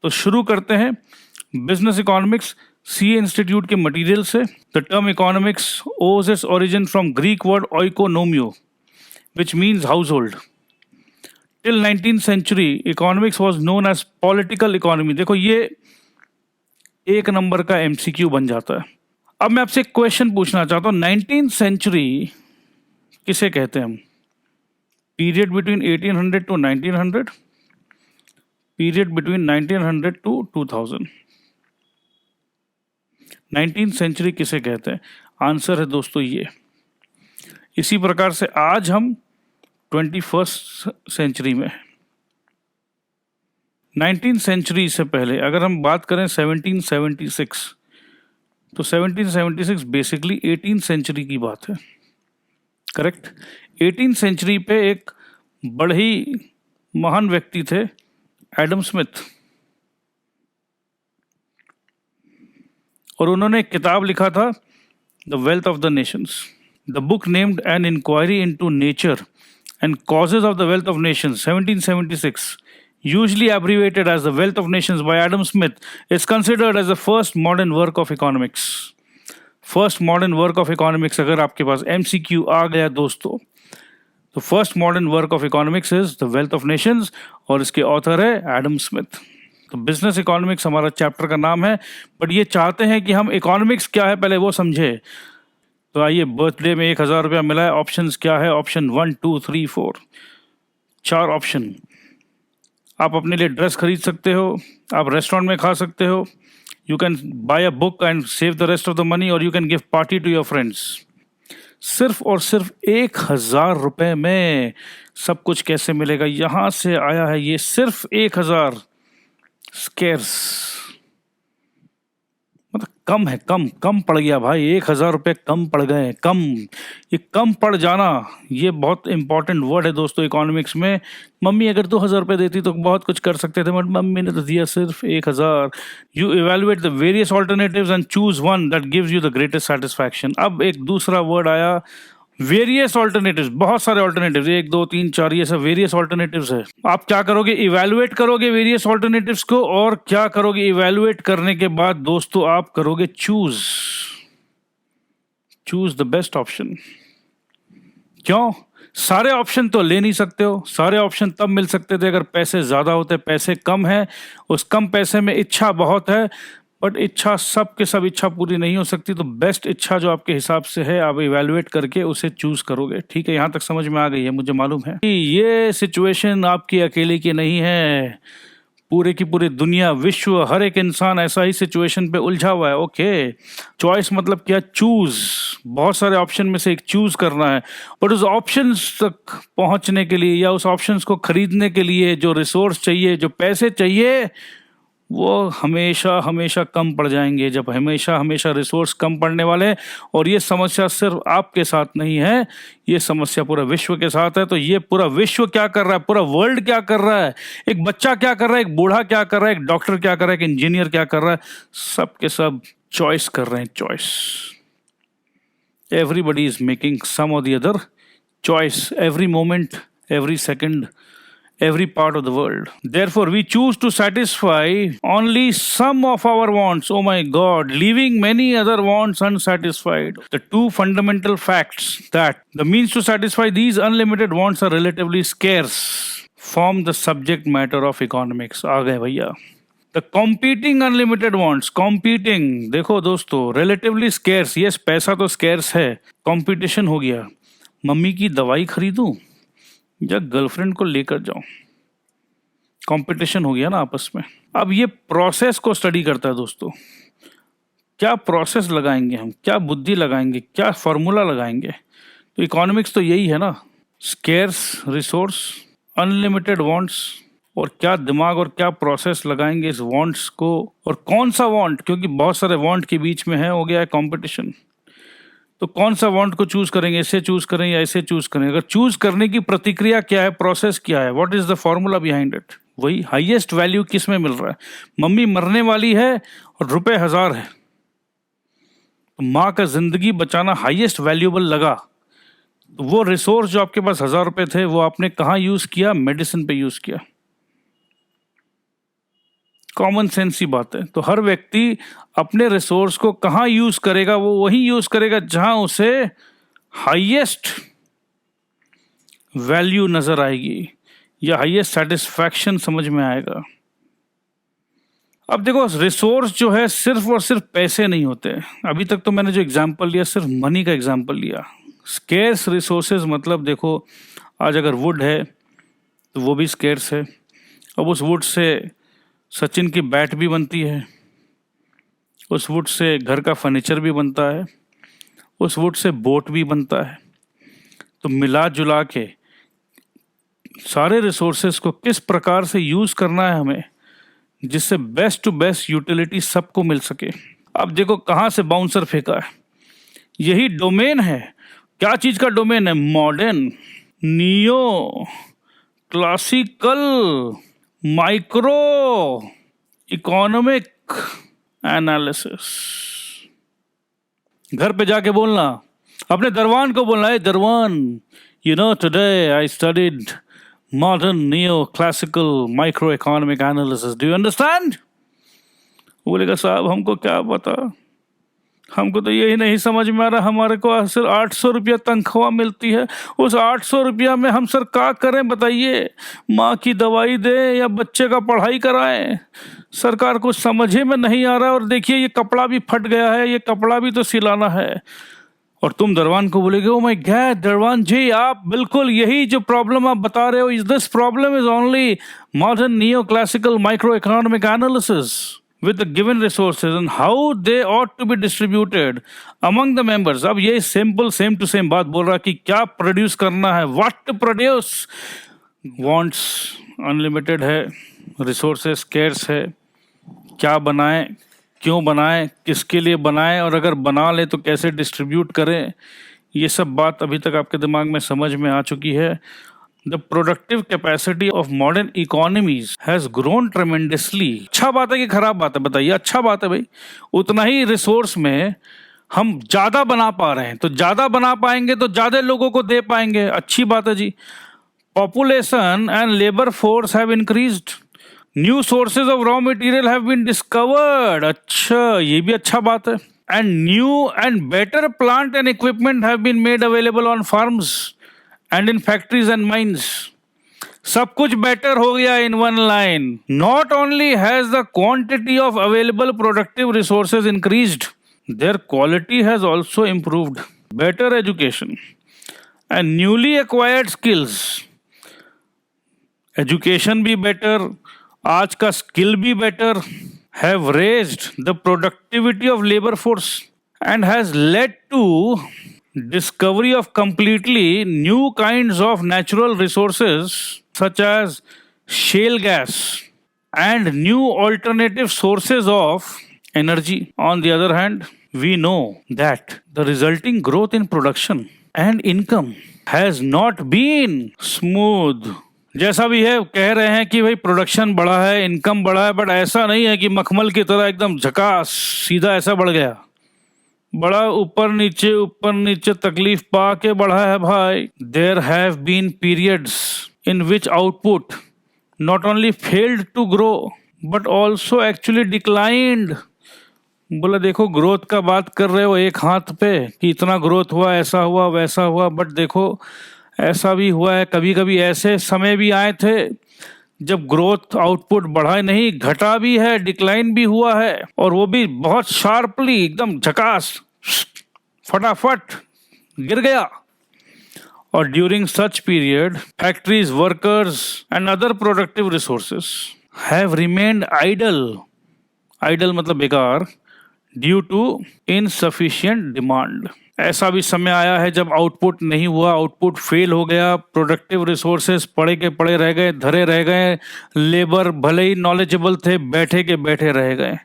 तो शुरू करते हैं बिजनेस इकोनॉमिक्स सीए इंस्टीट्यूट के मटेरियल से। The term economics owes its origin from Greek word oikonomia which means household. Till 19th century, economics was known as political economy. देखो ये एक नंबर का MCQ बन जाता है। अब मैं आपसे एक क्वेश्चन पूछना चाहता हूँ, 19th century किसे कहते हैं हम? Period between 1800 to 1900, period between 1900 to 2000। 19th century किसे कहते हैं? आंसर है दोस्तों ये। इसी प्रकार से आज हम 21st सेंचुरी में। 19th सेंचुरी से पहले अगर हम बात करें 1776, तो 1776 बेसिकली 18th सेंचुरी की बात है, करेक्ट। 18th सेंचुरी पे एक बड़े ही महान व्यक्ति थे, एडम स्मिथ, और उन्होंने एक किताब लिखा था the wealth of the Nations. The book named An Inquiry into Nature and Causes of the Wealth of Nations, 1776, usually abbreviated as The Wealth of Nations by Adam Smith, is considered as the first modern work of economics. First modern work of economics, अगर आपके पास MCQ आ गया दोस्तों, तो first modern work of economics is The Wealth of Nations और इसके author है Adam Smith. तो business economics हमारा चैप्टर का नाम है, बट ये चाहते हैं कि हम इकोनॉमिक्स क्या है पहले वो समझे। तो आइए, बर्थडे में 1000 रुपया मिला है, ऑप्शंस क्या है? Option 1 2 3 4, 4 option. आप अपने लिए ड्रेस खरीद सकते हो, आप रेस्टोरेंट में खा सकते हो, you can buy a book and save the rest of the money, और you can give party to your friends. सिर्फ और सिर्फ 1000 रुपये में सब कुछ कैसे मिलेगा? यहाँ से आया है ये, सिर्फ 1000। स्केर्स मतलब कम है, कम पड़ गया भाई, 1000 रुपये कम पड़ गए। कम, ये कम पड़ जाना ये बहुत इंपॉर्टेंट वर्ड है दोस्तों इकोनॉमिक्स में। मम्मी अगर 2000 रुपये देती तो बहुत कुछ कर सकते थे, बट मम्मी ने तो दिया सिर्फ 1000। You evaluate the various alternatives and choose one that gives you the greatest satisfaction. अब एक दूसरा वर्ड आया, वेरियस ऑल्टरनेटिव्स। बहुत सारे ऑल्टरनेटिव्स, 1 2 3 4, ये सब वेरियस ऑल्टरनेटिव्स है। आप क्या करोगे? इवैल्यूएट करोगे वेरियस ऑल्टरनेटिव्स को, और क्या करोगे? इवैल्यूएट करने के बाद दोस्तों आप करोगे चूज द बेस्ट ऑप्शन। क्यों? सारे ऑप्शन तो ले नहीं सकते हो, सारे ऑप्शन तब मिल सकते थे अगर पैसे ज्यादा होते। पैसे कम है, उस कम पैसे में इच्छा बहुत है, बट इच्छा सब के सब इच्छा पूरी नहीं हो सकती। तो बेस्ट इच्छा जो आपके हिसाब से है, आप इवैल्यूएट करके उसे चूज करोगे। ठीक है, यहाँ तक समझ में आ गई है, मुझे मालूम है कि ये सिचुएशन आपकी अकेले की नहीं है, पूरे की पूरी दुनिया, विश्व, हर एक इंसान ऐसा ही सिचुएशन पे उलझा हुआ है। ओके, चॉइस मतलब क्या? चूज। बहुत सारे ऑप्शन में से एक चूज करना है, बट उस ऑप्शन तक पहुंचने के लिए या उस ऑप्शन को खरीदने के लिए जो रिसोर्स चाहिए, जो पैसे चाहिए, वो हमेशा हमेशा कम पड़ जाएंगे। जब हमेशा रिसोर्स कम पड़ने वाले, और ये समस्या सिर्फ आपके साथ नहीं है, ये समस्या पूरा विश्व के साथ है। तो ये पूरा विश्व क्या कर रहा है, पूरा वर्ल्ड क्या कर रहा है, एक बच्चा क्या कर रहा है, एक बूढ़ा क्या कर रहा है, एक डॉक्टर क्या कर रहा है, एक इंजीनियर क्या कर रहा है, सब के सब चॉइस कर रहे हैं। Choice, everybody is making some और the other choice, every moment, every second, every part of the world. Therefore, we choose to satisfy only some of our wants, oh my God, leaving many other wants unsatisfied. The two fundamental facts that the means to satisfy these unlimited wants are relatively scarce form the subject matter of economics. आ गए भैया। The competing unlimited wants, competing, देखो दोस्तों, relatively scarce, yes, पैसा तो scarce है, competition हो गया। Mummy की दवाई खरीदूं या गर्लफ्रेंड को लेकर जाऊं, कंपटीशन हो गया ना आपस में। अब ये प्रोसेस को स्टडी करता है दोस्तों, क्या प्रोसेस लगाएंगे हम, क्या बुद्धि लगाएंगे, क्या फॉर्मूला लगाएंगे। तो इकोनॉमिक्स तो यही है ना, स्केर्स रिसोर्स, अनलिमिटेड वांट्स, और क्या दिमाग और क्या प्रोसेस लगाएंगे इस वांट्स को, और कौन सा वांट, क्योंकि बहुत सारे वांट के बीच में है हो गया है कंपटीशन। तो कौन सा वांट को चूज करेंगे, इसे चूज करें या इसे चूज करें। अगर चूज करने की प्रतिक्रिया क्या है, प्रोसेस क्या है, what is the formula behind it, वही हाईएस्ट वैल्यू किस में मिल रहा है। मम्मी मरने वाली है और रुपए 1000 है, तो माँ का जिंदगी बचाना हाईएस्ट वैल्यूएबल लगा। तो वो रिसोर्स जो आपके पास 1000 रुपए थे, वो आपने कहाँ यूज किया, मेडिसिन पे यूज किया। कॉमन सेंस की बात है। तो हर व्यक्ति अपने रिसोर्स को कहाँ यूज करेगा, वो वही यूज करेगा जहां उसे हाईएस्ट वैल्यू नजर आएगी या हाईएस्ट सेटिस्फैक्शन समझ में आएगा। अब देखो, रिसोर्स जो है सिर्फ और सिर्फ पैसे नहीं होते। अभी तक तो मैंने जो एग्जांपल लिया सिर्फ मनी का एग्जांपल लिया। स्केर्स रिसोर्सेज मतलब देखो, आज अगर वुड है तो वो भी स्केर्स है। अब उस वुड से सचिन की बैट भी बनती है, उस वुड से घर का फर्नीचर भी बनता है, उस वुड से बोट भी बनता है। तो मिला जुला के सारे रिसोर्सेज को किस प्रकार से यूज करना है हमें, जिससे बेस्ट टू बेस्ट यूटिलिटी सबको मिल सके। अब देखो कहाँ से बाउंसर फेंका है, यही डोमेन है। क्या चीज का डोमेन है? Modern, neo, classical, micro economic analysis. घर पे जाके बोलना, अपने दरवान को बोलना है, दरवान, you know today I studied modern, neo, classical, micro economic analysis, do you understand? बोलेगा साहब हमको क्या पता, हमको तो यही नहीं समझ में आ रहा, हमारे को सिर्फ 800 रुपया तनख्वाह मिलती है, उस 800 रुपया में हम सर क्या करें बताइए? माँ की दवाई दे या बच्चे का पढ़ाई कराएं? सरकार को समझे में नहीं आ रहा। और देखिए ये कपड़ा भी फट गया है, ये कपड़ा भी तो सिलाना है। और तुम दरवान को बोलेगे, ओ माय गॉड दरवान जी, आप बिल्कुल यही जो प्रॉब्लम आप बता रहे हो, is this problem is only modern, neo, classical, micro economic analysis with the given resources and how they ought to be distributed among the members। अब ये सिंपल सेम टू सेम बात बोल रहा कि क्या प्रोड्यूस करना है, what to produce. Wants unlimited है, रिसोर्सेज स्केर्स है, क्या बनाएं, क्यों बनाएं, किसके लिए बनाएं, और अगर बना ले तो कैसे डिस्ट्रीब्यूट करें। ये सब बात अभी तक आपके दिमाग में समझ में आ चुकी है। The productive capacity of modern economies has grown tremendously। अच्छा बात है कि खराब बात है बताइए? अच्छा बात है भाई, उतना ही रिसोर्स में हम ज्यादा बना पा रहे हैं, तो ज्यादा बना पाएंगे तो ज्यादा लोगों को दे पाएंगे, अच्छी बात है जी। Population and labor force have increased, new sources of raw material have been discovered, अच्छा ये भी अच्छा बात है। And new and better plant and equipment have been made available on farms and in factories and mines। सब कुछ better हो गया in one line। Not only has the quantity of available productive resources increased, their quality has also improved। Better education and newly acquired skills, education भी better, आज का skill भी better, have raised the productivity of labor force and has led to discovery of completely new kinds of natural resources such as shale gas and new alternative sources of energy। On the other hand, we know that the resulting growth in production and income has not been smooth। जैसा भी है कह रहे हैं कि भाई production बढ़ा है, इनकम बढ़ा है, बट ऐसा नहीं है कि मखमल की तरह एकदम झकास सीधा ऐसा बढ़ गया। बड़ा ऊपर नीचे तकलीफ पा के बढ़ा है भाई। There have been periods in which output not only failed to grow but also actually declined. बोला देखो ग्रोथ का बात कर रहे हो एक हाथ पे कि इतना ग्रोथ हुआ, ऐसा हुआ वैसा हुआ, बट देखो ऐसा भी हुआ है, कभी कभी ऐसे समय भी आए थे जब ग्रोथ आउटपुट बढ़ा नहीं, घटा भी है, डिक्लाइन भी हुआ है, और वो भी बहुत शार्पली, एकदम झकास, फटाफट गिर गया। और during such period factories, workers and other productive resources have remained idle मतलब बेकार, ड्यू टू इनसफिशिएंट डिमांड। ऐसा भी समय आया है जब आउटपुट नहीं हुआ, आउटपुट फेल हो गया, प्रोडक्टिव रिसोर्सेज पड़े के पड़े रह गए, धरे रह गए, लेबर भले ही नॉलेजेबल थे बैठे के बैठे रह गए,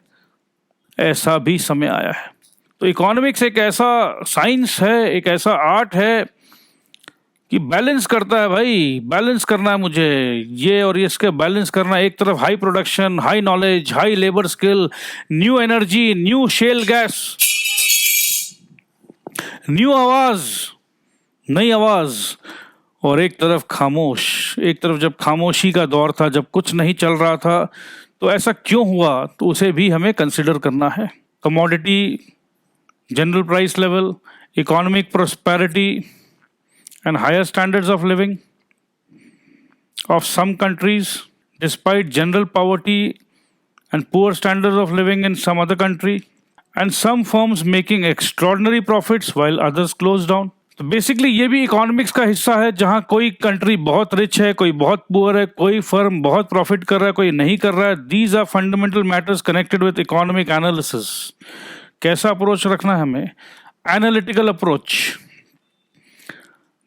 ऐसा भी समय आया है। तो इकोनॉमिक्स एक ऐसा साइंस है, एक ऐसा आर्ट है कि बैलेंस करता है भाई, बैलेंस करना है मुझे ये और इसके बैलेंस करना। एक तरफ high production, high knowledge, high labour skill, new energy, new shell gas, new आवाज, नई आवाज, और एक तरफ खामोश, एक तरफ जब खामोशी का दौर था, जब कुछ नहीं चल रहा था, तो ऐसा क्यों हुआ, तो उसे भी हमें कंसिडर करना है। Commodity, general price level, economic prosperity and higher standards of living of some countries despite general poverty and poor standards of living in some other country, and some firms making extraordinary profits while others close down. तो basically ये भी economics का हिस्सा है, जहां कोई country बहुत rich है, कोई बहुत पुअर है, कोई फर्म बहुत प्रॉफिट कर रहा है, कोई नहीं कर रहा है. These are fundamental matters connected with economic analysis. कैसा अप्रोच रखना है हमें? Analytical approach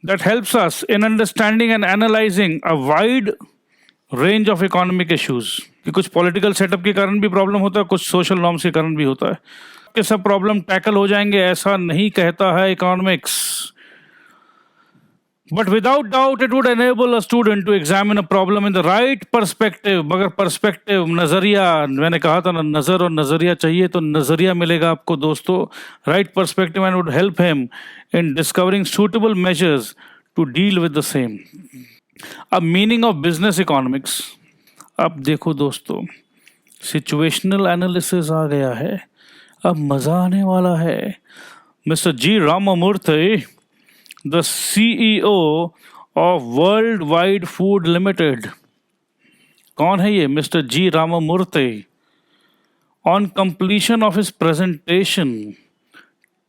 that helps us in understanding and analyzing a wide range of economic issues. कि कुछ पॉलिटिकल सेटअप के कारण भी प्रॉब्लम होता है, कुछ सोशल नॉर्म्स के कारण भी होता है. कि सब प्रॉब्लम टैकल हो जाएंगे ऐसा नहीं कहता है economics. But without doubt it would enable a student to examine a problem in the right perspective. मगर perspective, नजरिया, मैंने कहा था ना, नजर और नजरिया चाहिए, तो नजरिया मिलेगा आपको दोस्तों. Right perspective and would help him in discovering suitable measures to deal with the same. अब meaning of business economics. अब देखो दोस्तों, situational analysis आ गया है, अब मजा आने वाला है. Mr. G. Ramamurthy, the CEO of Worldwide Food Limited. कौन है ये? Mr. G. Ramamurthy, on completion of his presentation,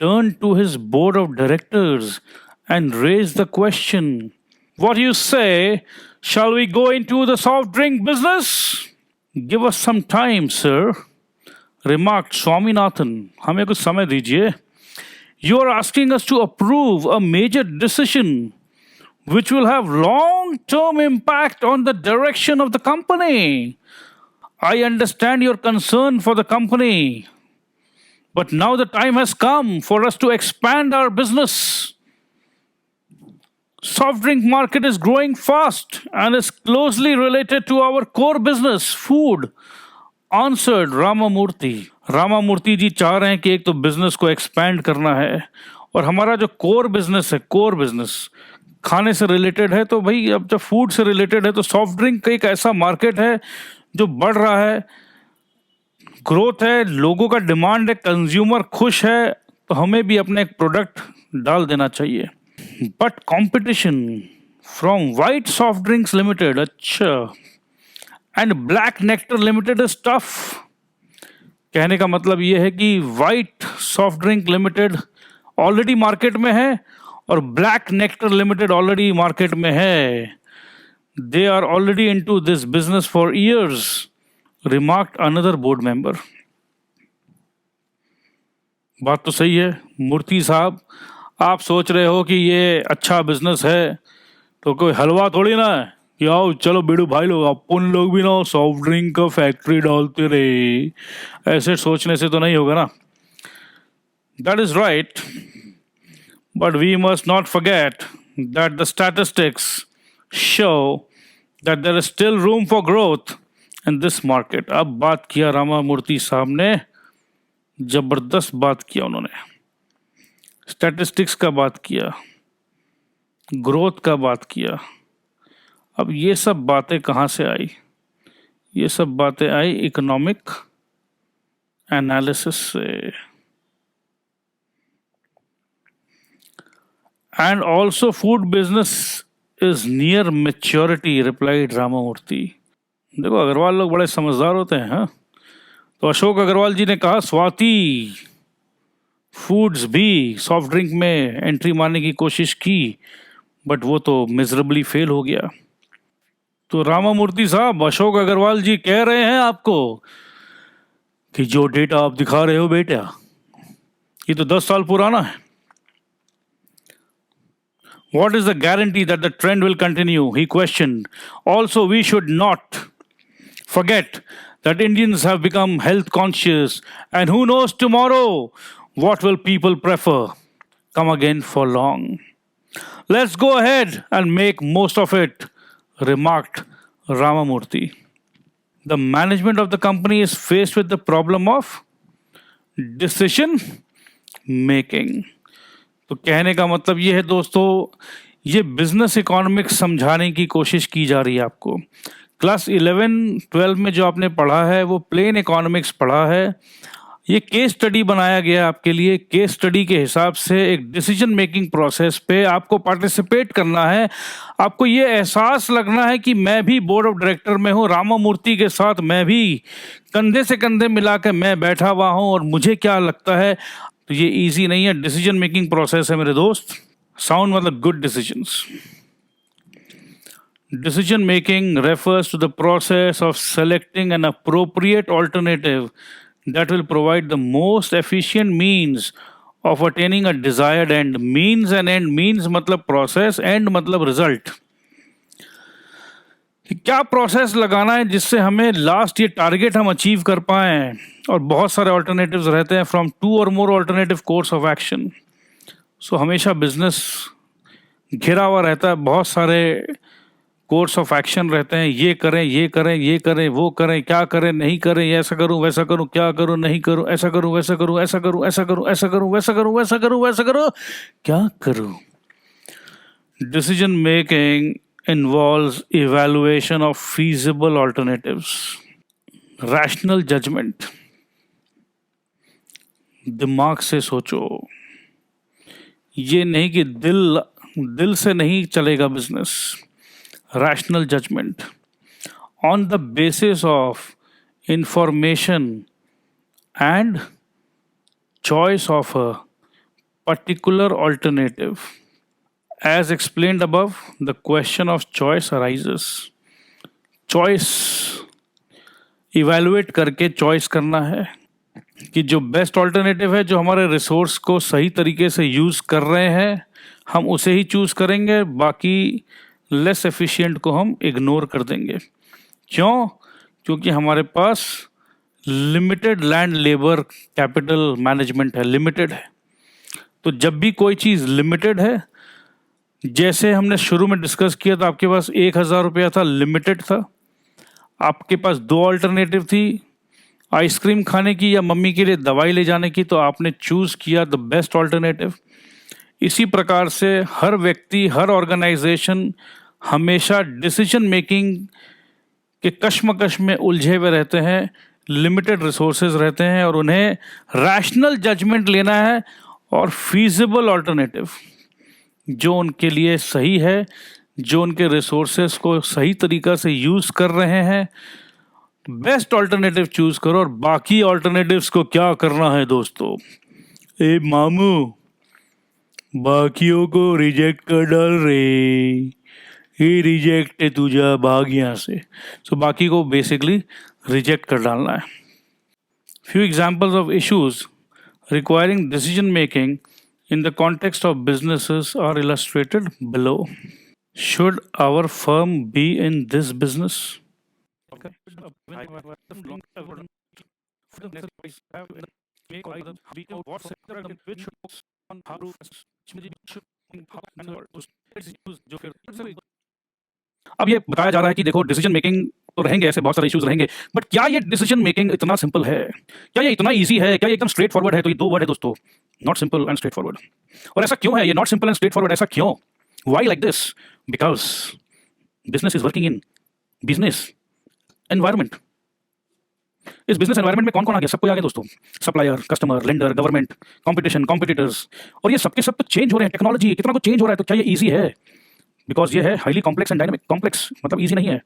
turned to his board of directors and raised the question, what do you say, shall we go into the soft drink business? Give us some time, sir, remarked Swaminathan. हमें कुछ समय दीजिए. You are asking us to approve a major decision which will have long-term impact on the direction of the company. I understand your concern for the company, but now the time has come for us to expand our business. Soft drink market is growing fast and is closely related to our core business, food, answered Ramamurthy. Ramamurthy जी चाह रहे हैं कि एक तो business को expand करना है, और हमारा जो कोर बिजनेस है, कोर बिजनेस खाने से रिलेटेड है, तो भाई अब जब फूड से रिलेटेड है तो सॉफ्ट ड्रिंक एक ऐसा मार्केट है जो बढ़ रहा है, ग्रोथ है, लोगों का डिमांड है, कंज्यूमर खुश है, तो हमें भी अपने एक प्रोडक्ट डाल देना चाहिए. But competition from white soft drinks limited, अच्छा, and black nectar limited is tough. कहने का मतलब ये है कि white soft drink limited already market में है और black nectar limited already market में है. They are already into this business for years, remarked another board member. बात तो सही है मूर्ति साहब, आप सोच रहे हो कि ये अच्छा बिजनेस है, तो कोई हलवा थोड़ी ना है कि आओ चलो बीड़ू भाई लोग अपन लोग भी ना सॉफ्ट ड्रिंक का फैक्ट्री डालते रहे. ऐसे सोचने से तो नहीं होगा ना. That is right, but we must not forget that the statistics show that there is still room for growth in this market. अब बात किया रामामूर्ति साहब ने, जबरदस्त बात किया उन्होंने. स्टैटिस्टिक्स का बात किया, ग्रोथ का बात किया. अब ये सब बातें कहाँ से आई? ये सब बातें आई इकोनॉमिक एनालिसिस से. And also food business is near maturity, replied Ramamurthy. देखो अग्रवाल लोग बड़े समझदार होते हैं. हाँ, तो अशोक अग्रवाल जी ने कहा स्वाति फूड्स भी सॉफ्ट ड्रिंक में एंट्री मारने की कोशिश की, बट वो तो मिजरेबली फेल हो गया. तो रामामूर्ति साहब, अशोक अग्रवाल जी कह रहे हैं आपको कि जो डेटा आप दिखा रहे हो बेटा, ये तो 10 साल पुराना है. What is the guarantee that the trend will continue? He questioned. Also, we should not forget that Indians have become health conscious, and who knows tomorrow what will people prefer? Come again for long. Let's go ahead and make most of it, remarked Ramamurthy. The management of the company is faced with the problem of decision making. तो कहने का मतलब ये है दोस्तों, ये business economics समझाने की कोशिश की जा रही है आपको। क्लास 11-12 में जो आपने पढ़ा है वो प्लेन इकोनॉमिक्स पढ़ा है। ये केस स्टडी बनाया गया आपके लिए। केस स्टडी के हिसाब से एक डिसीजन मेकिंग प्रोसेस पे आपको पार्टिसिपेट करना है। आपको ये एहसास लगना है कि मैं भी बोर्ड ऑफ डायरेक्टर में हूँ, रामामूर्ति के साथ मैं भी कंधे से कंधे मिला के मैं बैठा हुआ हूँ और मुझे क्या लगता है। तो ये इजी नहीं है, डिसीजन मेकिंग प्रोसेस है मेरे दोस्त। साउंड मतलब good decisions. Decision making refers to the process of selecting an appropriate alternative that will provide the most efficient means of attaining a desired end. Means and end, means मतलब process, end मतलब result. क्या process लगाना है जिससे हमें last ये target हम achieve कर पाएं। और बहुत सारे ऑल्टरनेटिव्स रहते हैं, फ्रॉम 2 और मोर ऑल्टरनेटिव कोर्स ऑफ एक्शन। सो हमेशा बिजनेस घिरा हुआ रहता है, बहुत सारे कोर्स ऑफ एक्शन रहते हैं। ये करें, ये करें, ये करें, वो करें, क्या करें, नहीं करें, ऐसा करूं, वैसा करूं, क्या करूं, नहीं करूं, ऐसा करूं, वैसा करूं, ऐसा करूं, ऐसा करूं, ऐसा करूं, वैसा करूं, वैसा करूं, वैसा करूं, क्या करूं। Decision making involves evaluation of feasible alternatives. Rational judgment, दिमाग से सोचो। ये नहीं कि दिल से नहीं चलेगा business. Rational judgement on the basis of information and choice of a particular alternative. As explained above, the question of choice arises. Choice evaluate करके choice करना है कि जो बेस्ट ऑल्टरनेटिव है, जो हमारे रिसोर्स को सही तरीके से यूज़ कर रहे हैं, हम उसे ही चूज़ करेंगे, बाकी लेस एफिशिएंट को हम इग्नोर कर देंगे। क्यों? क्योंकि हमारे पास limited land labour capital management है, लिमिटेड है। तो जब भी कोई चीज़ लिमिटेड है, जैसे हमने शुरू में डिस्कस किया था, आपके पास 1000 रुपया था, लिमिटेड था। आपके पास 2 अल्टरनेटिव थी, आइसक्रीम खाने की या मम्मी के लिए दवाई ले जाने की, तो आपने चूज़ किया द बेस्ट अल्टरनेटिव। इसी प्रकार से हर व्यक्ति, हर ऑर्गेनाइजेशन हमेशा डिसीजन मेकिंग के कश्मकश में उलझे हुए रहते हैं। लिमिटेड रिसोर्सेज रहते हैं और उन्हें रैशनल जजमेंट लेना है और फीजिबल अल्टरनेटिव जो उनके लिए सही है, जो उनके रिसोर्सेस को सही तरीक़ा से यूज़ कर रहे हैं, बेस्ट अल्टरनेटिव चूज़ करो। और बाकी अल्टरनेटिव्स को क्या करना है दोस्तों? ए मामू, बाकियों को रिजेक्ट कर डाल रे, ये रिजेक्ट है, तुझा भाग यहाँ से। सो बाकी को बेसिकली रिजेक्ट कर डालना है। Few examples of issues requiring decision making in the context of businesses are illustrated below. Should our firm be in this business? अब ये बताया जा रहा है कि देखो डिसीजन मेकिंग तो रहेंगे, ऐसे बहुत सारे इश्यूज रहेंगे, बट क्या ये डिसीजन मेकिंग इतना सिंपल है? क्या ये इतना इजी है? क्या ये एकदम स्ट्रेट फॉरवर्ड है? तो ये 2 वर्ड है दोस्तों, not simple and straight forward. और ऐसा क्यों है ये not simple and straight forward? ऐसा क्यों? Why like this? Because business is working in business environment. इस बिजनेस एनवायरनमेंट में कौन कौन आ गया? सब कोई आ गया दोस्तों। Supplier, customer, lender, government, competition, competitors, और ये सबके सब तो चेंज हो रहे हैं। टेक्नोलॉजी कितना कुछ चेंज हो रहा है। तो क्या ये ईजी है? बिकॉज ये है highly complex and dynamic. Complex मतलब ईजी नहीं है,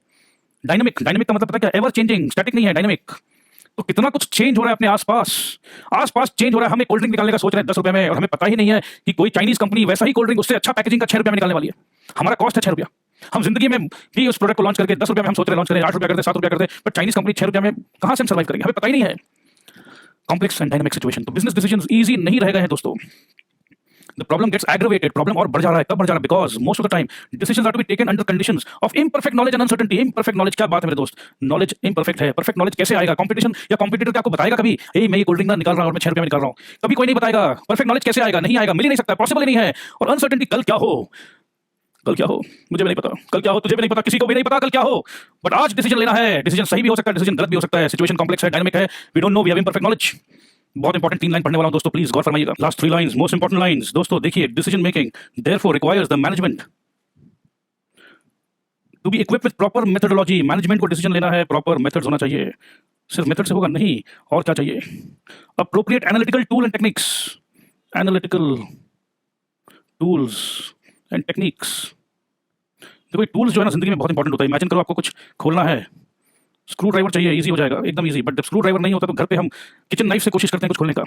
डायनामिक, डायनामिक का मतलब पता क्या? एवर चेंजिंग, स्टैटिक नहीं है, डायनामिक। तो कितना कुछ चेंज हो रहा है अपने आसपास चेंज हो रहा है। हम एक कोल्ड ड्रिंक निकालने का सोच रहे हैं 10 रुपए में, और हमें पता ही नहीं है कि कोई चाइनीज कंपनी वैसा ही कोल्ड ड्रिंक उससे अच्छा पैकेजिंग का 6 रुपए में निकालने वाली है। हमारा कॉस्ट है 6 रुपया। हम जिंदगी में भी उस प्रोडक्ट को लॉन्च करके 10 रुपए में हम सोच रहे लॉन्च करें, 8 रुपया करते, 7 रुपया करते, बट चाइनीज कंपनी 6 रुपया में कहां से हम सर्वाइव करेंगे? हमें पता ही नहीं है। Complex and dynamic situation. तो बिजनेस डिसीजंस इजी नहीं रह गए हैं दोस्तों। The problem gets aggravated. Problem और बढ़ जा रहा है। कब बढ़ जा रहा है? Because most of the time decisions are to be taken under conditions of imperfect knowledge and uncertainty. Imperfect knowledge क्या बात है मेरे दोस्त? Knowledge imperfect है। Perfect knowledge कैसे आएगा? Competition या competitor क्या आपको बताएगा कभी? hey, मैं ये कोल्ड ड्रिंक ना निकाल रहा हूँ और मैं 6 रुपये में निकाल रहा हूँ? कभी कोई नहीं बताएगा। Perfect knowledge कैसे आएगा? नहीं आएगा, मिल ही नहीं सकता, पॉसिबल ही नहीं है। और uncertainty कल क्या हो? कल क्या हो मुझे भी नहीं पता, कल क्या हो तुझे भी नहीं पता, किसी को भी नहीं पता कल क्या हो। बट आज डिसीजन लेना है। डिसीजन सही भी हो सकता है, डिसीजन गलत भी हो सकता है। सिचुएशन कॉम्प्लेक्स है, डायनामिक है, we don't know, we have imperfect knowledge. बहुत इंपॉर्टेंट 3 लाइन पढ़ने वाला हूं दोस्तों, प्लीज गौर फरमाइएगा। Last 3 lines most important lines दोस्तों। देखिए, decision making therefore requires the management to be equip with proper methodology, management को डिसीजन लेना है, प्रॉपर मेथड्स होना चाहिए। सिर्फ मेथड से होगा नहीं, और क्या चाहिए? Appropriate analytical tool and techniques, analytical tools and techniques. देखो टूल्स जो है ना जिंदगी में बहुत इंपॉर्टेंट होता है। इमेजिन करो आपको कुछ खोलना है, स्क्रू ड्राइवर चाहिए, इजी हो जाएगा, एकदम इजी। बट जब स्क्रू ड्राइवर नहीं होता तो घर पे हम किचन नाइफ से कोशिश करते हैं कुछ खोलने का।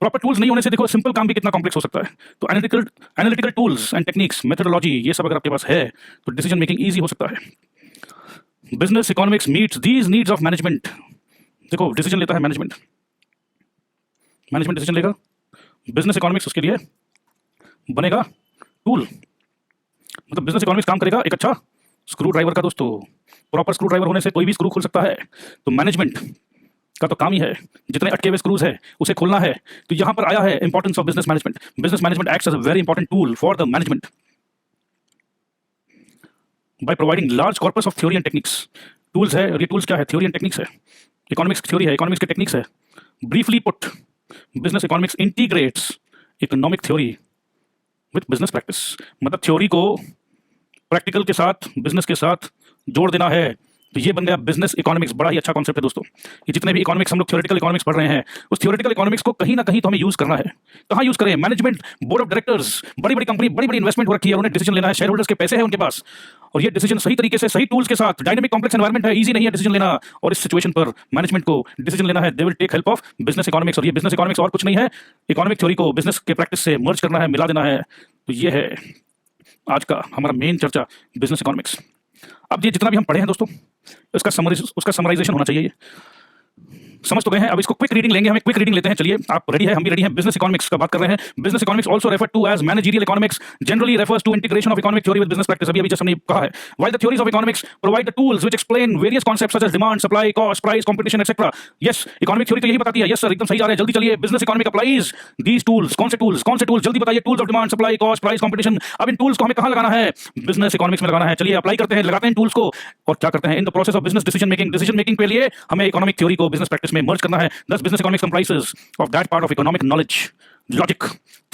प्रॉपर टूल्स नहीं होने से देखो सिंपल काम भी कितना कॉम्प्लेक्स हो सकता है। तो analytical tools and techniques, methodology, ये सब अगर आपके पास है तो डिसीजन मेकिंग ईजी हो सकता है। Business economics meets these needs of management. देखो डिसीजन लेता है मैनेजमेंट, मैनेजमेंट डिसीजन लेगा, बिजनेस इकोनॉमिक्स उसके लिए बनेगा टूल। मतलब बिजनेस इकोनॉमिक्स काम करेगा एक अच्छा स्क्रू ड्राइवर का। दोस्तों प्रॉपर स्क्रू ड्राइवर होने से कोई भी स्क्रू खुल सकता है, तो मैनेजमेंट का तो काम ही है जितने अटके हुए स्क्रूज है उसे खोलना है। तो यहां पर आया है importance of business management. Business management acts as a very important tool for the management by providing large corpus of theory and techniques. Tools है, और ये टूल्स क्या है? थ्योरी एंड टेक्निक्स है। इकोनॉमिक्स थ्योरी है, इकोनॉमिक्स के techniques है। Briefly put, business economics integrates economic theory with business practice. मतलब थ्योरी को प्रैक्टिकल के साथ, बिजनेस के साथ जोड़ देना है, तो ये बन गया बिजनेस इकोनॉमिक्स। बड़ा ही अच्छा कॉन्सेप्ट है दोस्तों। ये जितने भी इकोनॉमिक्स हम लोग थ्योरेटिकल इकोनॉमिक्स पढ़ रहे हैं, उस थ्योरेटिकल इकोनॉमिक्स को कहीं ना कहीं तो हमें यूज करना है। कहाँ यूज करें? मैनेजमेंट, बोर्ड ऑफ डायरेक्टर्स, बड़ी बड़ी कंपनी, बड़ी बड़ी इन्वेस्टमेंट हो रखी है, उन्हें डिसीजन लेना है, शेयर होल्डर्स के पैसे हैं उनके पास, और ये डिसीजन सही तरीके से, सही टूल्स के साथ, डायनेमिक कॉम्प्लेक्स एनवायरमेंट है, इजी नहीं है डिसीजन लेना, और इस सिचुएशन पर मैनेजमेंट को डिसीजन लेना है। They will take help of business economics. और ये बिजनेस इकोनॉमिक्स और कुछ नहीं है, इकोनॉमिक थ्योरी को बिजनेस के प्रैक्टिस से मर्ज करना है, मिला देना है। तो ये है आज का हमारा मेन चर्चा, बिजनेस इकोनॉमिक्स। अब ये जितना भी हम पढ़े हैं दोस्तों, उसका समराइजेशन होना चाहिए। समझ तो गए हैं। अब इसको क्विक रीडिंग लेंगे, हमें क्विक रीडिंग लेते हैं। चलिए आप रेडी है, हम भी रेडी हैं। बिजनेस इकोनॉमिक्स का बात कर रहे हैं। Business economics also refer to as managerial economics, generally refers to integration of economic theory with business practice. अभी जस्ट हमने कहा है, while the theories of economics provide the tools which explain various concepts such as demand, supply, cost, price, competition etcetera. Yes, economic theory तो यही बताती है। Yes sir, एकदम सही जा रहे हैं, जल्दी चलिए। Business economic applies these tools. कौन से टूल्स? जल्दी बताइए। Tools of demand, supply, cost, price, competition. अब इन टूल्स को हमें कहां लगाना है? बिजनेस इकोनॉमिक्स में लगाना है। चलिए अप्लाई करते हैं, लगाते हैं टूल्स को, और क्या करते हैं? In the process of business decision making के लिए हमें इकोनॉमिक थ्योरी को बिजनेस प्रैक्टिस में मर्ज करना है। Thus, business economics comprises of that part of economic knowledge, logic,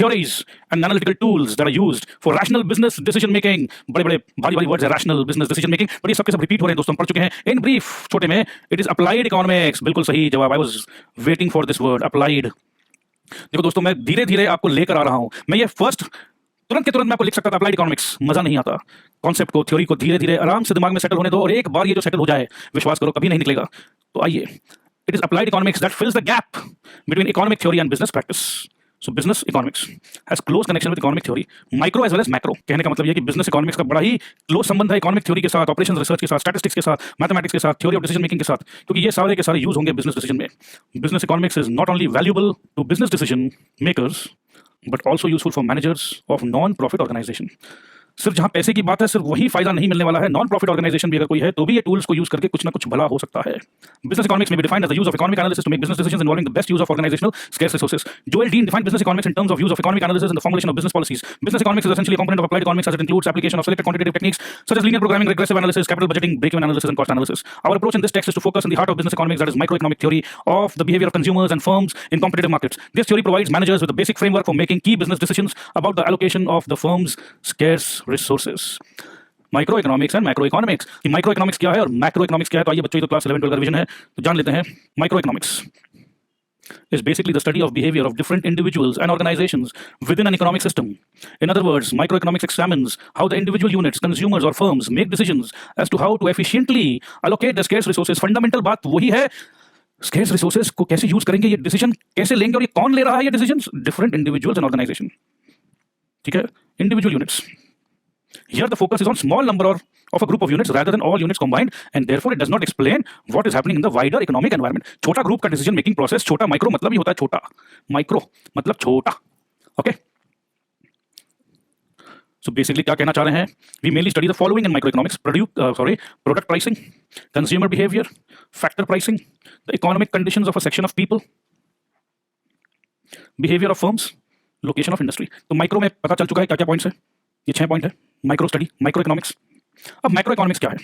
theories, and analytical tools that are used for rational business decision making. बड़े-बड़े भारी-भारी words है, rational business decision making, पर ये सब के सब रिपीट हो रहे हैं दोस्तों, हम पढ़ चुके हैं। In brief, छोटे में, it is applied economics। बिल्कुल सही जवाब। I was waiting for this word, applied। देखो दोस्तों, मैं धीरे-धीरे आपको लेकर आ रहा हूं। मैं ये तुरंत के तुरंत मैं आपको लिख सकता था अप्लाइड इकोनॉमिक्स, मजा नहीं आता। कॉन्सेप्ट को, थ्योरी को धीरे-धीरे आराम से दिमाग में सेटल होने दो, और एक बार ये जो सेटल हो जाए, विश्वास करो कभी नहीं निकलेगा। तो आइए, it is applied economics that fills the gap between economic theory and business practice. So business economics has close connection with economic theory, micro as well as macro। कहने का मतलब ये कि business economics का बड़ा ही close संबंध है economic theory के साथ, operations research के साथ, statistics के साथ, mathematics के साथ, theory of decision making के साथ, क्योंकि ये सारे के सारे यूज होंगे business decision में। Business economics is not only valuable to business decision makers but also useful for managers of non-profit organization। सिर्फ जहां पैसे की बात है, सिर्फ वही फायदा नहीं मिलने वाला है। नॉन प्रॉफिट ऑर्गेनाइजेशन भी अगर कोई है तो भी ये टूल्स को यूज करके कुछ ना कुछ भला हो सकता है। बिजनेस इकोनॉमिक्स में भी defined as the use of economic analysis to make business decisions involving the best use of organizational scarce resources. Joel Dean defined business economics in terms of use of economic analysis in the formulation of business policies. Business economics is essentially component of applied economics as it includes application of selected quantitative techniques such as linear programming, regressive analysis, capital budgeting, break-even analysis, and cost analysis. Our approach in this text is to focus on the heart of business economics, that is microeconomic theory of the behavior of consumers and firms in competitive markets. This theory provides managers with a basic framework for making key business decisions about the allocation of the firm's scarce resources. Micro economics and macro economics. Micro economics क्या है और macro economics क्या है? तो आइए बच्चों, तो class 11 12 का रिवीजन है, तो जान लेते हैं। Micro economics is basically the study of behavior of different individuals and organizations within an economic system. In other words, microeconomics examines how the individual units, consumers or firms make decisions as to how to efficiently allocate their scarce resources। Fundamental बात वही है, scarce resources को कैसे use करेंगे, ये decision कैसे लेंगे, और ये कौन ले रहा है ये decisions? Different individuals and organization. ठीक है, individual units. Here the focus is on small number of a group of units rather than all units combined, and therefore it does not explain what is happening in the wider economic environment। छोटा group का decision making process, छोटा micro मतलब ही होता है छोटा, micro मतलब छोटा। Okay, so basically क्या कहना चाह रहे हैं? We mainly study the following in micro economics: product pricing, consumer behaviour, factor pricing, the economic conditions of a section of people, behaviour of firms, location of industry. तो micro में पता चल चुका है क्या क्या पॉइंट्स है, ये 6 पॉइंट है माइक्रो स्टडी, माइक्रो इकोनॉमिक्स। अब माइक्रो इकोनॉमिक्स क्या है?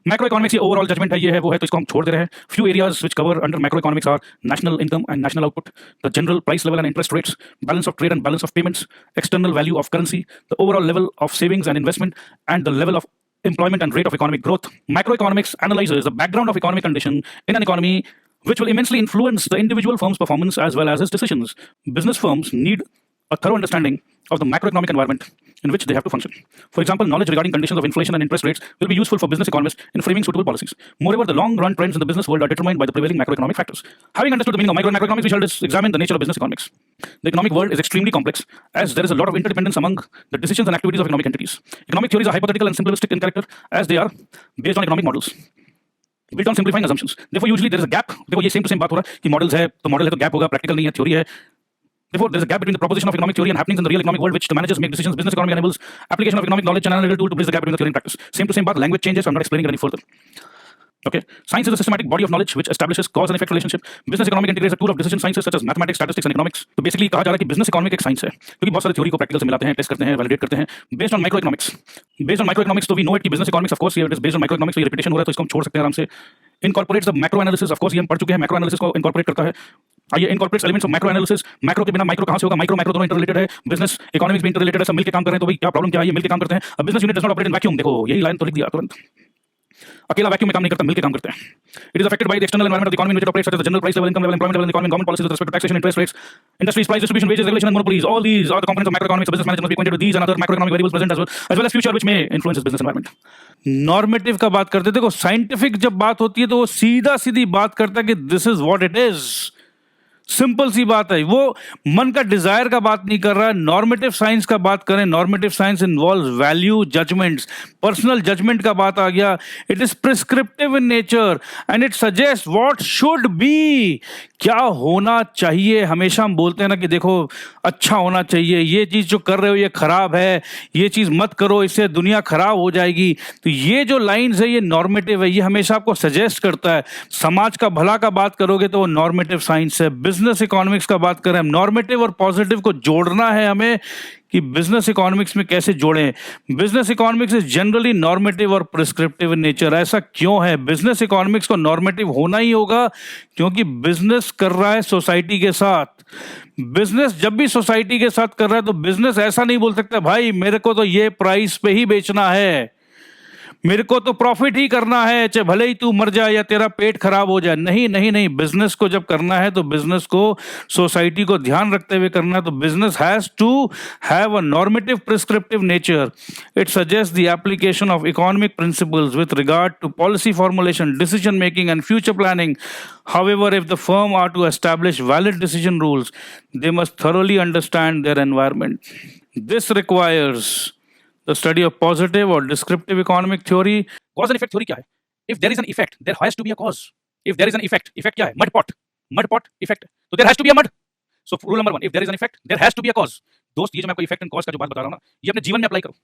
माइक्रो इकोनॉमिक्स ये ओवरऑल जजमेंट है, ये है वो है, तो इसको हम छोड़ दे रहे हैं। Few areas which cover under micro economics are national income and national output, the general price level and interest rates, balance of trade and balance of payments, external value of currency, the overall level of savings and investment, and the level of employment and rate of economic growth. Macroeconomics analyzes the background of economic condition in an economy which will immensely influence the individual firm's performance as well as his decisions. Business firms need a thorough understanding of the macroeconomic environment in which they have to function. For example, knowledge regarding conditions of inflation and interest rates will be useful for business economists in framing suitable policies. Moreover, the long-run trends in the business world are determined by the prevailing macroeconomic factors. Having understood the meaning of micro and macroeconomics, we shall examine the nature of business economics. The economic world is extremely complex as there is a lot of interdependence among the decisions and activities of economic entities. Economic theories are hypothetical and simplistic in character as they are based on economic models built on simplifying assumptions. Therefore, usually there is a gap. देखो ये same to same बात हो रहा है कि models है तो model है तो गैप होगा, प्रैक्टिकल नहीं है, थ्योरी है. Therefore, there is a gap between the proposition of economic theory and happenings in the real economic world, which the managers make decisions. Business economy enables application of economic knowledge and analytical tool to bridge the gap between the theory and practice. Same to same baat, language changes, so I'm not explaining it any further. Okay, science is a systematic body of knowledge which establishes cause and effect relationship. Business economic integrates a tool of decision sciences such as mathematics, statistics, and economics. तो basically कहा जा रहा है कि business economic एक science है, क्योंकि बहुत सारे theory को practical से मिलाते हैं, test करते हैं, validate करते हैं, based on microeconomics. Based on microeconomics, तो we know it कि business economics, of course, it is based on microeconomics, तो ये repetition हो रहा है, तो इसको हम छोड़ सकते हैं आराम से. Incorporates the macro analysis, of course, ये हम पढ़ चुके हैं, macro analysis को incorporate करता है. आइए incorporates elements of macro analysis. Macro के बिना micro कहाँ से होगा? Macro दोनों interrelated है. Business economics भी interrelated है. सब मिलके काम कर रहे हैं, तो भाई क्या प्रॉब्लम क्या है? ये मिलके काम करते हैं. A business unit does not operate in vacuum. देखो यही लाइन तो लिख दिया तुरंत. अकेला वैक्यूम में काम नहीं करता, मिलके काम करते हैं. It is affected by the external environment of the economy in which it operates, such as the general price level, income level, employment level in the economy, government policies with respect to taxation, interest rates, industries, price distribution, wages, regulation, and monopolies. All these are the components of macroeconomics. So business managers must be acquainted with these and other macroeconomic variables present as well as future which may influence its business environment. Normative का बात करते थे, देखो scientific जब बात होती है तो वो सीधा सीधी बात करता है कि this is what it is. Simple सी बात है, वो मन का डिजायर का बात नहीं कर रहा है. नॉर्मेटिव साइंस का बात करें, normative science involves value judgements, personal judgement का बात आ गया. It is prescriptive in nature and it suggest what should be, क्या होना चाहिए. हमेशा हम बोलते हैं ना कि देखो अच्छा होना चाहिए, ये चीज जो कर रहे हो ये खराब है, ये चीज मत करो इससे दुनिया खराब हो जाएगी. तो ये जो लाइंस है ये नॉर्मेटिव है, ये हमेशा आपको सजेस्ट करता है. समाज का भला का बात करोगे तो वो नॉर्मेटिव साइंस है. बिजनेस इकोनॉमिक्स का बात करें, नॉर्मेटिव और पॉजिटिव को जोड़ना है हमें कि बिजनेस इकोनॉमिक्स में कैसे जोड़ें. Business economics is generally normative और प्रिस्क्रिप्टिव इन नेचर. ऐसा क्यों है? बिजनेस इकोनॉमिक्स को नॉर्मेटिव होना ही होगा क्योंकि बिजनेस कर रहा है सोसाइटी के साथ. बिजनेस जब भी सोसाइटी के साथ कर रहा है तो बिजनेस ऐसा नहीं बोल सकता भाई मेरे को तो ये प्राइस पे ही बेचना है, मेरे को तो प्रॉफिट ही करना है, चाहे भले ही तू मर जाए या तेरा पेट खराब हो जाए. नहीं नहीं नहीं, बिजनेस को जब करना है तो बिजनेस को सोसाइटी को ध्यान रखते हुए करना है. तो business has to have a normative prescriptive nature. It suggest the application of economic principles with regard to policy formulation, decision making and future planning. However, if the firm are to establish valid decision rules, they must thoroughly understand their environment. This requires the study of positive or descriptive economic theory. Cause and effect theory क्या है? If there is an effect, there has to be a cause. If there is an effect, effect क्या है? Mud pot. Mud pot effect. So there has to be a mud. So rule number 1, if there is an effect, there has to be a cause. दोस्त ये जो मैं आपको effect and cause का जो बात बता रहा हूँ ना, ये अपने जीवन में अप्लाई करो.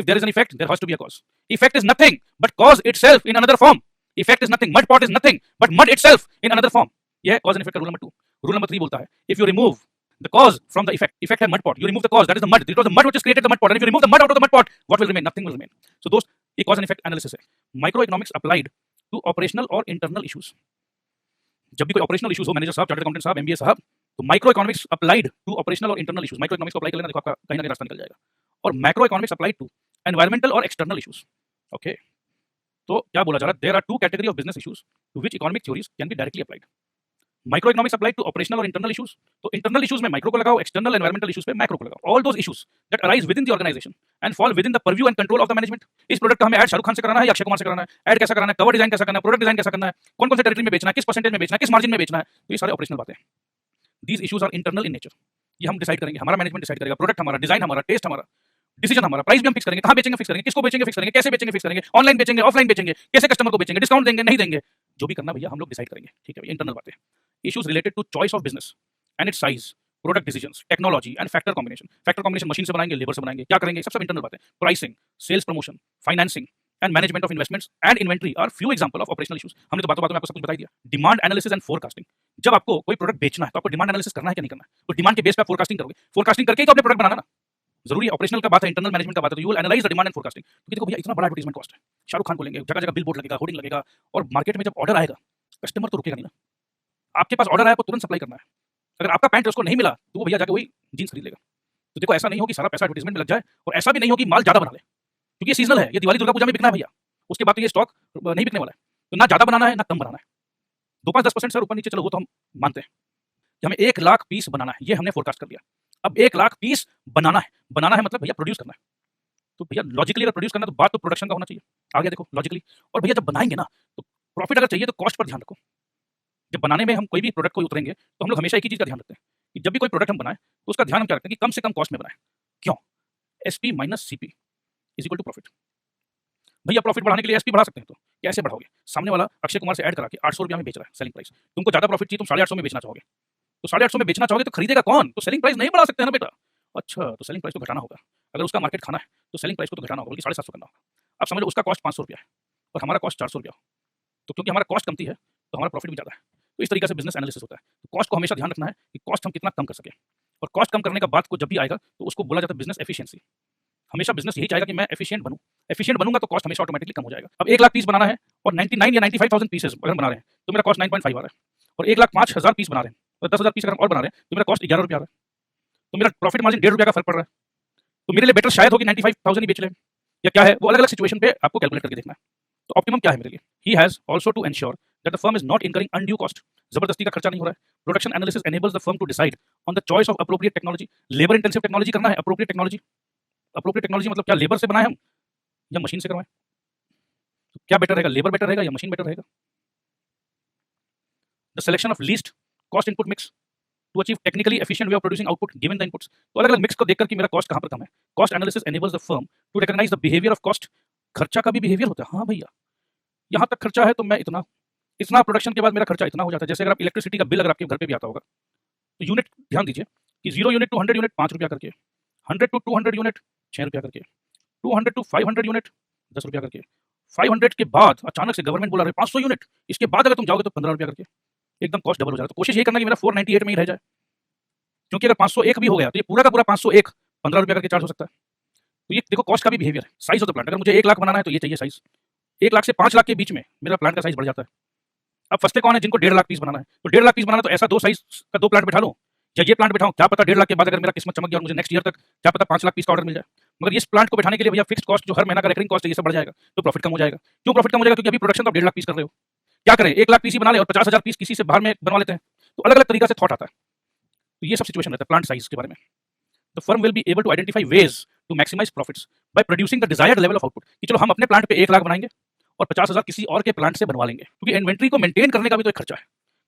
If there is an effect, there has to be a cause. Effect is nothing but cause itself in another form. Effect is nothing. Mud pot is nothing but mud itself in another form. यह cause and effect का rule number 2. Rule number 3 बोलता है, if you remove the cause from the effect, effect है mud pot, you remove the cause, that is the mud. It was the mud which has created the mud pot, and if you remove the mud out of the mud pot, what will remain? Nothing will remain. So दोस्त ये cause and effect analysis है. Microeconomics applied to operational or internal issues. जब भी कोई operational issues हो, manager साहब, chartered accountant साहब, MBA साहब, तो microeconomics applied to operational or internal issues. Microeconomics को apply कर लेना, देखो आपका कहीं ना कहीं रास्ता निकल जाएगा. और macroeconomics applied to environmental or external issues. Okay. तो क्या बोला जा रहा है? There are two categories of business issues to which economic theories can be directly applied. Microeconomics applied to operational or internal issues. तो internal issues में micro को लगाओ, external environmental issues पे macro को लगाओ. All those issues that arise within the organization and fall within the purview and control of the management. इस product का हमें ऐड शाहरुख खान से कराना है या अक्षय कुमार से कराना है? ऐड कैसा कराना है? कवर डिजाइन कैसा करना है? प्रोडक्ट डिजाइन कैसा करना है? कौन कौन से टेरिटरी में बेचना है? किस परसेंटेज में बेचना है? किस मार्जिन में बेचना है? तो ये सारे ऑपरेशनल बातें हैं. These issues are internal in nature. ये हम डिसाइड करेंगे, हमारा मैनेजमेंट डिसाइड करेगा. प्रोडक्ट हमारा, डिजाइन हमारा, टेस्ट हमारा, डिसीजन हमारा, प्राइस भी हम फिक्स करेंगे, कहां बेचेंगे फिक्स करेंगे, किसको बेचेंगे फिक्स करेंगे, कैसे बेचेंगे फिक्स करेंगे, ऑनलाइन बेचेंगे, ऑफलाइन बेचेंगे, कैसे कस्टमर को बेचेंगे, डिस्काउंट देंगे, नहीं देंगे, जो भी करना भैया हम लोग डिसाइड करेंगे. ठीक है भैया, इंटरनल बातें. Issues related to choice of business and its size, product decisions, technology and factor combination. Factor combination machine से बनाएंगे, लेबर से बनाएंगे, क्या करेंगे, सब इंटरनल बातें. Pricing, sales promotion, financing and management of investments and inventory are few example of operational issues. हमने तो बातों में आपको सब कुछ बता दिया. Demand analysis and forecasting. जब आपको कोई प्रोडक्ट बेचना है तो आपको डिमांड एनालिसिस करना है क्या नहीं करना है? तो डिमांड के बेस पे आप फोरकास्टिंग करोगे. फोरकास्टिंग करके ही तो अपने प्रोडक्ट बनाना ना. जरूरी है, ऑपरेशनल का बात है, इंटरनल मैनेजमेंट का बात है, तो you will analyse the demand and forecasting. क्योंकि देखो भैया इतना बड़ा एडवर्टाइजमेंट कॉस्ट है, शाहरुख खान को लेंगे, जगह जगह बिल बोर्ड लगेगा, होर्डिंग लगेगा, और मार्केट में जब ऑर्डर आएगा कस्टमर तो रुकेगा नहीं ना. आपके पास ऑर्डर आया तो तुरंत सप्लाई करना है. अगर आपका पैंट उसको नहीं मिला तो वो भैया जाके वही जींस खरीद लेगा. तो देखो ऐसा नहीं हो कि सारा पैसा एडवर्टाइजमेंट में लग जाए और ऐसा भी नहीं हो कि माल ज्यादा बना ले, क्योंकि ये सीजनल है, ये दिवाली दुर्गा पूजा में बिकना है भैया, उसके बाद तो ये स्टॉक नहीं बिकने वाला है। तो ना ज़्यादा बनाना है ना कम बनाना है, 2-5-10% सर ऊपर नीचे चलो वो तो हम मानते हैं कि हमें 1 लाख पीस बनाना है, ये हमने फोरकास्ट कर लिया। अब 1 लाख पीस बनाना है मतलब भैया प्रोड्यूस करना है। तो भैया लॉजिकली अगर प्रोड्यूस करना है तो बात तो प्रोडक्शन का होना चाहिए। आगे देखो लॉजिकली, और भैया जब बनाएंगे ना तो प्रॉफिट अगर चाहिए तो कॉस्ट पर ध्यान रखो। जब बनाने में हम कोई भी प्रोडक्ट को उतरेंगे तो हम लोग हमेशा एक ही चीज़ का ध्यान रखते हैं कि जब भी कोई प्रोडक्ट हम बनाएं तो उसका ध्यान हम क्या रखते हैं कि कम से कम कॉस्ट में बनाएं। क्यों? SP minus CP is equal to profit. भैया प्रॉफिट बढ़ाने के लिए एसपी बढ़ा सकते हैं, तो कैसे बढ़ाओगे? सामने वाला अक्षय कुमार से ऐड करा के 800 रुपया में बेच रहा है सेलिंग प्राइस, तुमको ज्यादा प्रॉफिट चाहिए, तुम 850 में बेचना चाहोगे, तो 850 में बेचना चाहोगे तो खरीदेगा कौन? तो सेलिंग प्राइस नहीं बढ़ा सकते हैं ना बेटा। अच्छा, तो सेलिंग प्राइस को घटाना होगा, अगर उसका मार्केट खाना है तो सेलिंग प्राइस को तो घटाना होगा, बल्कि 750 करना होगा। अब समझ लो उसका कॉस्ट 500 रुपया है और हमारा कॉस्ट 400 रुपया, तो क्योंकि हमारा कॉस्ट कमती है तो हमारा प्रॉफिट भी ज़्यादा है। तो इस तरीके से बिजनेस एनालिसिस होता है। तो कॉस्ट को हमेशा ध्यान रखना है कि कॉस्ट हम कितना कम कर सकें, और कॉस्ट कम करने का बात को जब भी आएगा तो उसको बोला जाता है बिजनेस एफिशिएंसी। हमेशा बिजनेस यही चाहेगा कि मैं एफिशिएंट बनूं, एफिशिएंट बनूंगा तो कॉस्ट हमेशा ऑटोमेटिकली कम हो जाएगा। अब 1 लाख पीस बनाना है और 99 या 95,000 पीसेस अगर बना रहे हैं तो मेरा कॉस्ट 9.5 आ रहा है, और 1,05,000 पीस बना रहे हैं और 10,000 पीस अगर और बना रहे हैं तो मेरा कॉस्ट 11 रुपया आ रहा है, तो मेरा प्रॉफिट मार्जिन 1.5 रुपया का फर्क पड़ रहा है। तो मेरे लिए बेटर शायद होगी 95,000 ही बेच लें, या क्या है वो अलग अलग सिचुएशन पे आपको कैलकुलेट करके देखना है। तो ऑप्टिमम क्या है मेरे लिए? He has also to ensure that the firm is not incurring undue cost, जबरदस्ती का खर्चा नहीं हो रहा है। Production analysis enables the firm to decide on the choice of appropriate technology. Labour intensive technology करना है, अप्रोप्रिएट टेक्नोलॉजी मतलब क्या लेबर से बनाए हम या मशीन से करवाएं? तो क्या बेटर रहेगा, लेबर बेटर रहेगा या मशीन बेटर रहेगा? The selection of least cost input mix to achieve technically efficient way of producing output given the inputs. तो अलग अलग मिक्स को देखकर कि मेरा कॉस्ट कहां पर कम है। Cost analysis enables the firm to recognise the behaviour of cost. खर्चा का भी बिहेवियर होता है। हाँ भैया, यहाँ तक खर्चा है तो मैं इतना प्रोडक्शन के बाद मेरा खर्चा इतना हो जाता है। जैसे अगर आप इलेक्ट्रिसिटी का बिल अगर आपके घर पे भी आता होगा तो यूनिट ध्यान दीजिए कि 0 यूनिट टू 100 यूनिट 5 रुपया करके, 100 टू 200 यूनिट 6 रुपया करके, 200 टू 500 यूनिट 10 रुपया करके, 500 के बाद अचानक से गवर्नमेंट बोला रहे 500 यूनिट, इसके बाद अगर तुम जाओगे तो 15 रुपया करके, एकदम कॉस्ट डबल हो जाएगा। तो कोशिश ये करना कि मेरा 498 में ही रह जाए, क्योंकि अगर 501 भी हो गया तो ये पूरा का पूरा 501 15 रुपया करके चार्ज हो सकता है। तो ये देखो कॉस्ट का भी बिहेवियर है। साइज ऑफ द प्लांट, अगर मुझे 1 लाख बनाना है तो ये चाहिए साइज, 1 लाख से 5 लाख के बीच में मेरा प्लांट का साइज बढ़ जाता है। अब फंसते कौन है? जिनको 1.5 लाख पीस बनाना है। तो 1.5 लाख पीस बनाना तो ऐसा 2 साइज का 2 प्लांट बैठा लो, या ये प्लांट बैठाऊं, क्या पता 1.5 लाख के बाद अगर मेरा किस्मत चमक गया और मुझे नेक्स्ट ईयर तक क्या पता 5 लाख पीस का ऑर्डर मिल जाए। मगर इस प्लांट को बैठाने के लिए भैया फिक्स्ड कॉस्ट जो हर महीना का रेकरिंग कॉस्ट है ये सब बढ़ जाएगा, तो प्रॉफिट कम हो जाएगा। क्यों प्रॉफिट कम हो जाएगा? क्योंकि अभी प्रोडक्शन तो 1.5 लाख पीस कर रहे हो। क्या करें, 1 लाख पीस ही बना ले और 50,000 पीस किसी से बाहर में बनवा लेते हैं। तो अलग अलग तरीका से थॉट आता है। तो ये सब सिचुएशन रहता है प्लांट साइज के बारे में। The firm will be able to identify ways to maximise profits by producing the desired level of output. कि चलो हम अपने प्लांट पे 1 लाख बनाएंगे और 50,000 किसी और के प्लांट से बनवा लेंगे, क्योंकि इन्वेंट्री को मेंटेन करने का भी तो एक खर्चा है।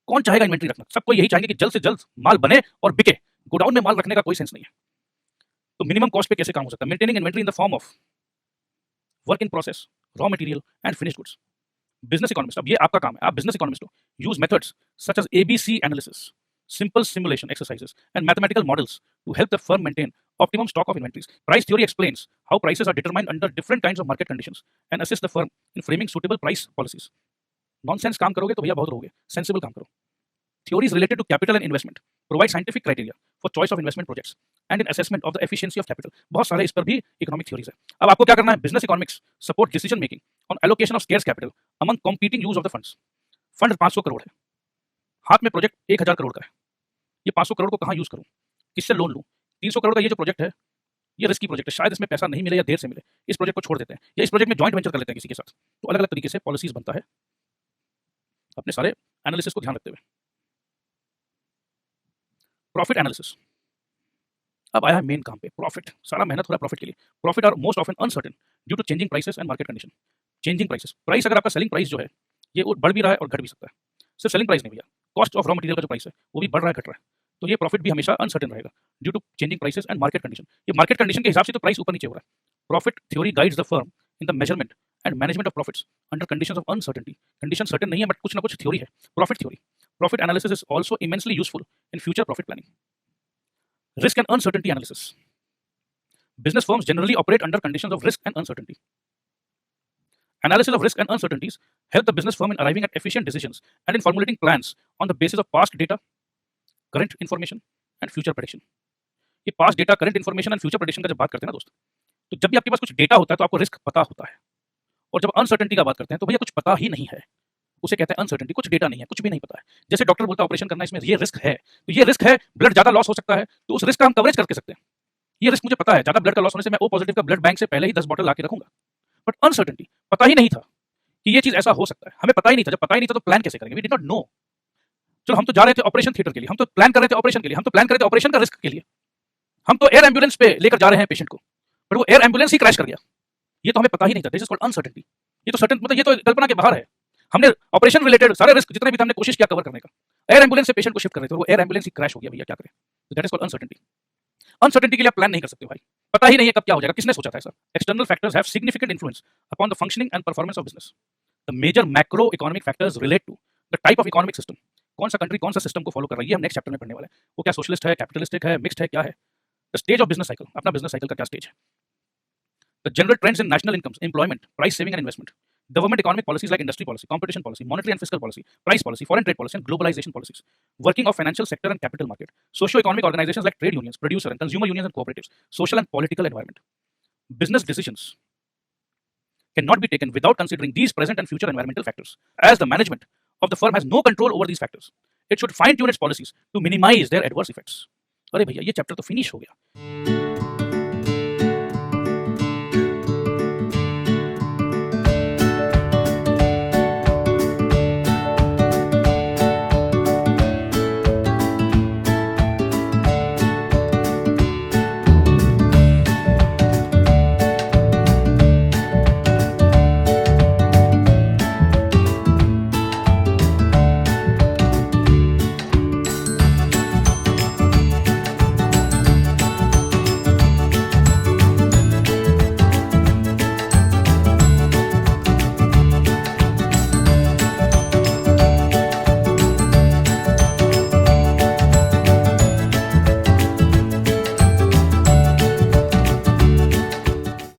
कौन चाहेगा इन्वेंट्री रखना? सबको यही चाहेंगे कि जल्द से जल्द माल बने और बिके। गोडाउन में माल रखने का कोई सेंस नहीं है। तो मिनिमम कॉस्ट पे कैसे काम हो सकता है? Maintaining inventory in the form of work in process, raw material and finished goods. Business economist, अब ये आपका काम है, आप बिजनेस इकोनॉमिस्ट हो। Use methods such as ABC analysis, simple simulation exercises and mathematical models to help the firm maintain optimum stock of inventories. Price theory explains how prices are determined under different kinds of market conditions and assist the firm in framing suitable price policies. Nonsense काम करोगे तो भैया बहुत रहोगे, sensible काम करो। Theories related to capital and investment provide scientific criteria for choice of investment projects and in assessment of the efficiency of capital. बहुत सारे इस पर भी इकोनॉमिक थ्योरीज है। अब आपको क्या करना है? Business economics support decision making on allocation of scarce capital among competing use of the funds. Fund 500 crore है, हाथ में प्रोजेक्ट 1,000 करोड़ का है। ये 500 करोड़ को कहाँ यूज करूँ, किससे लोन लूँ? 300 करोड़ का ये जो प्रोजेक्ट है ये रिस्की प्रोजेक्ट है, शायद इसमें पैसा नहीं मिले या देर से मिले, इस प्रोजेक्ट को छोड़ देते हैं या इस प्रोजेक्ट में जॉइंट वेंचर कर लेते हैं किसी के साथ। तो अलग अलग तरीके से पॉलिसीज बनता है अपने सारे एनालिसिस को ध्यान रखते हुए। प्रॉफिट एनालिसिस, अब आया है मेन काम पे, प्रॉफिट। सारा मेहनत हो रहा है प्रॉफिट के लिए। Profit are most often uncertain due to changing prices and market condition. Changing prices, price अगर आपका सेलिंग प्राइस जो है ये बढ़ भी रहा है और घट भी सकता है। सिर्फ सेलिंग प्राइस नहीं भैया, कॉस्ट ऑफ रॉ मटेरियल का जो प्राइस है वो भी बढ़ रहा है घट रहा है। तो ये प्रॉफिट भी हमेशा अनसर्टेन रहेगा due to changing prices and market condition. ये मार्केट कंडीशन के हिसाब से तो प्राइस ऊपर नीचे हो रहा है। Profit theory guides the firm in the measurement and management of profits under conditions of uncertainty. Condition certain नहीं है बट कुछ ना कुछ थ्योरी है, profit theory. Profit analysis is also immensely useful in future profit planning. Risk and uncertainty analysis. Business firms generally operate under conditions of risk and uncertainty. Analysis of risk and uncertainties help the business firm in arriving at efficient decisions and in formulating plans on the basis of past data, current information and future prediction. ये past data, current information and future prediction का जब बात करते हैं ना दोस्त, तो जब भी आपके पास कुछ डेटा होता है तो आपको रिस्क पता होता है, और जब अनसर्टेनिटी का बात करते हैं तो भैया कुछ पता ही नहीं है, उसे कहते हैं अनसर्टेनिटी। कुछ डेटा नहीं है, कुछ भी नहीं पता है। जैसे डॉक्टर बोलता है ऑपरेशन करना, इसमें ये रिस्क है, तो ये रिस्क है, ब्लड ज्यादा लॉस हो सकता है, तो उस रिस्क का हम कवरेज करके सकते हैं। ये रिस्क मुझे पता है, ज्यादा ब्लड का लॉस होने से मैं O पॉजिटिव का ब्लड बैंक से पहले ही 10 बॉटल लाके रखूंगा। बट अनसर्टेनिटी, पता ही नहीं था कि ये चीज ऐसा हो सकता है, हमें पता ही नहीं था। जब पता ही नहीं था तो प्लान कैसे करेंगे? We did not know. चलो हम तो जा रहे थे ऑपरेशन थिएटर के लिए, हम तो प्लान कर रहे थे ऑपरेशन के लिए, हम तो प्लान कर रहे थे ऑपरेशन का रिस्क के लिए, हम तो एयर एम्बुलेंस पे लेकर जा रहे हैं पेशेंट को, बट वो एयर एम्बुलेंस ही क्रैश कर गया। ये तो हमें पता ही नहीं था। This is called uncertainty. ये तो सर्टेन मतलब ये तो कल्पना के बाहर है। हमने ऑपरेशन रिलेटेड सारे रिस्क जितने भी थे हमने कोशिश किया कवर करने का, एयर एम्बुलेंस से पेशेंट को शिफ्ट कर रहे थे और वो एयर एम्बुलेंस ही क्रैश हो गया। भैया क्या करें? That is called uncertainty. Uncertainty के लिए आप प्लान नहीं कर सकते भाई, पता ही नहीं है कब क्या हो जाएगा। किसने सोचा था ऐसा? External factors have significant influence upon the functioning and performance of business. The major macro economic factors relate to the type of economic system. कौन सा कंट्री कौन सा सिस्टम को फॉलो कर रही है, हम नेक्स्ट चैप्टर में पढ़ने वाले हैं। वो क्या सोशलिस्ट है, कैपिटलिस्टिक है, मिक्स्ड है, क्या है? The stage of business cycle, अपना बिजनेस साइकिल का क्या स्टेज है? The general trends in national incomes, employment, price saving and investment, government economic policies like industry policy, competition policy, monetary and fiscal policy, price policy, foreign trade policy, and globalization policies, working of financial sector and capital market, socio-economic organizations like trade unions, producer and consumer unions and cooperatives, social and political environment. Business decisions cannot be taken without considering these present and future environmental factors, as the management of the firm has no control over these factors. It should fine-tune its policies to minimize their adverse effects. अरे भैया ये chapter तो finish हो गया।